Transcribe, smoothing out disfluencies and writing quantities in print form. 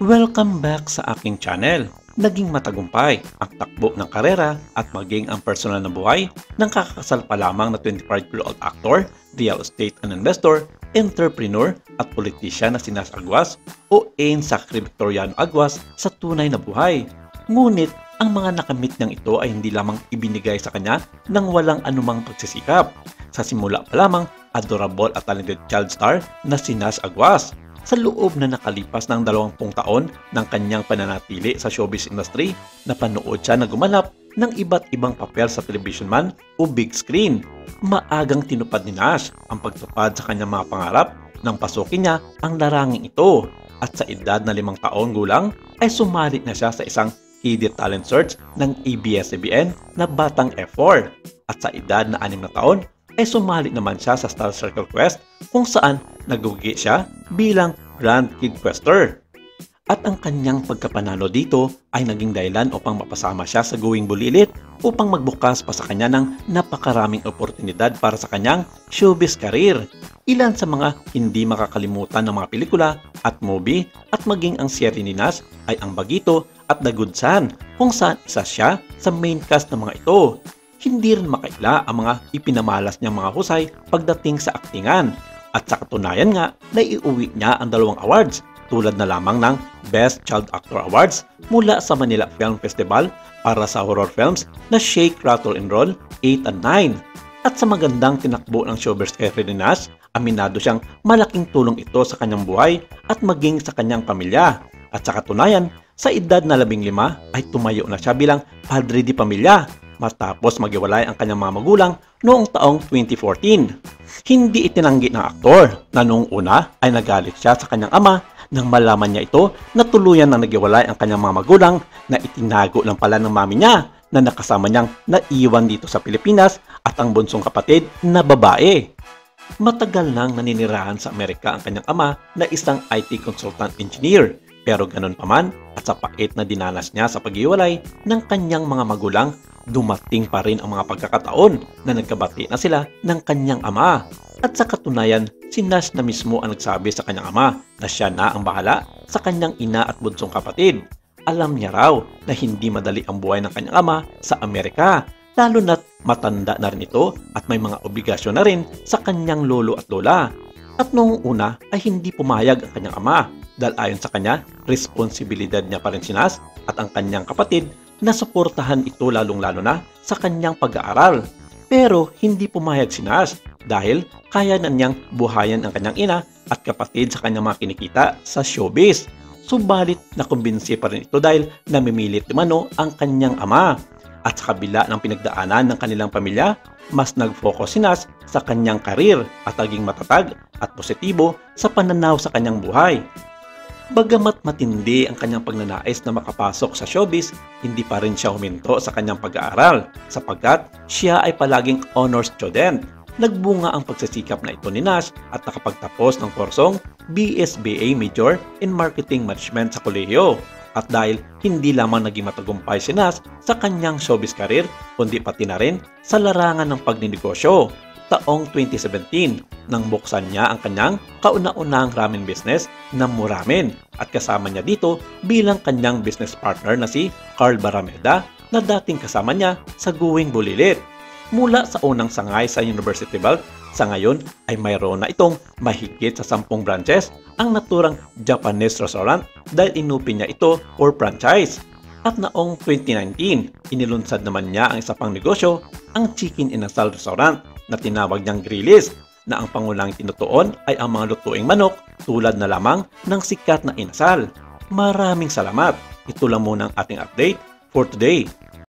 Welcome back sa aking channel. Naging matagumpay ang takbo ng karera at maging ang personal na buhay ng kakasal pa lamang na 25-year-old actor, real estate and investor, entrepreneur at politician na si Nas Aguas o Ain Sacre Victoriano Aguas sa tunay na buhay. Ngunit ang mga nakamit niyang ito ay hindi lamang ibinigay sa kanya ng walang anumang pagsisikap. Sa simula pa lamang, adorable at talented child star na si Nas Aguas. Sa loob na nakalipas ng 20 taon ng kanyang pananatili sa showbiz industry, napanood siya na gumanap ng iba't ibang papel sa television man o big screen. Maagang tinupad ni Nas ang pagtupad sa kanyang mga pangarap nang pasukin niya ang laranging ito. At sa edad na 5 taon gulang ay sumali na siya sa isang Kids Talent Search ng ABS-CBN na Batang F4. At sa edad na 6 na taon ay sumali naman siya sa Star Circle Quest kung saan nagugi siya bilang Grand Kid Quester. At ang kanyang pagkapanalo dito ay naging dahilan upang mapasama siya sa Going Bulilit upang magbukas pa sa kanya ng napakaraming oportunidad para sa kanyang showbiz career. Ilan sa mga hindi makakalimutan ng mga pelikula at movie at maging ang serye ni Nas ay ang Bagito at The Good Son kung saan isa siya sa main cast ng mga ito. Hindi rin makaila ang mga ipinamalas niyang mga husay pagdating sa aktingan. At sa katunayan nga, naiuwi niya ang 2 awards tulad na lamang ng Best Child Actor Awards mula sa Manila Film Festival para sa horror films na Shake, Rattle and Roll 8 and 9. At sa magandang tinakbo ng showbiz career ni Nas, aminado siyang malaking tulong ito sa kanyang buhay at maging sa kanyang pamilya. At sa katunayan, sa edad na 15 ay tumayo na siya bilang padre di pamilya matapos maghiwalay ang kanyang mga magulang noong taong 2014. Hindi itinanggi ng aktor na noong una ay nagalit siya sa kanyang ama nang malaman niya ito na tuluyan na naghiwalay ang kanyang mga magulang na itinago lang pala ng mami niya na nakasama niyang naiwan dito sa Pilipinas at ang bunsong kapatid na babae. Matagal nang naninirahan sa Amerika ang kanyang ama na isang IT consultant engineer. Pero ganun pa man at sa pait na dinanas niya sa paghiwalay ng kanyang mga magulang, dumating pa rin ang mga pagkakataon na nagkabati na sila ng kanyang ama. At sa katunayan, si Nas na mismo ang nagsabi sa kanyang ama na siya na ang bahala sa kanyang ina at bunsong kapatid. Alam niya raw na hindi madali ang buhay ng kanyang ama sa Amerika, lalo na't matanda na rin ito at may mga obligasyon na rin sa kanyang lolo at lola. At noong una ay hindi pumayag ang kanyang ama dahil ayon sa kanya, responsibilidad niya pa rin si Nas at ang kanyang kapatid na suportahan ito lalong-lalo na sa kanyang pag-aaral. Pero hindi pumayag si Nas dahil kaya na niyang buhayan ang kanyang ina at kapatid sa kanyang mga kinikita sa showbiz. Subalit nakumbinsi pa rin ito dahil namimilit umano ang kanyang ama. At sa kabila ng pinagdaanan ng kanilang pamilya, mas nag-focus si Nas sa kanyang karir at naging matatag at positibo sa pananaw sa kanyang buhay. Bagamat matindi ang kanyang pagnanais na makapasok sa showbiz, hindi pa rin siya huminto sa kanyang pag-aaral sapagkat siya ay palaging honor student. Nagbunga ang pagsisikap na ito ni Nas at nakapagtapos ng kursong BSBA Major in Marketing Management sa kolehiyo. At dahil hindi lamang naging matagumpay si Nas sa kanyang showbiz career, kundi pati na rin sa larangan ng pagninegosyo. Taong 2017 nang buksan niya ang kanyang kauna-unahang ramen business na Muramen at kasama niya dito bilang kanyang business partner na si Carl Barameda na dating kasama niya sa Going Bulilit. Mula sa unang sangay sa University Belt, sa ngayon ay mayroon na itong mahigit sa 10 branches ang naturang Japanese restaurant dahil inupin niya ito for franchise. At noong 2019, inilunsad naman niya ang isa pang negosyo, ang Chicken Inasal Restaurant na tinawag niyang Grillis na ang pangulang tinutuon ay ang mga lutuing manok tulad na lamang ng sikat na inasal. Maraming salamat. Ito lang muna ang ating update for today.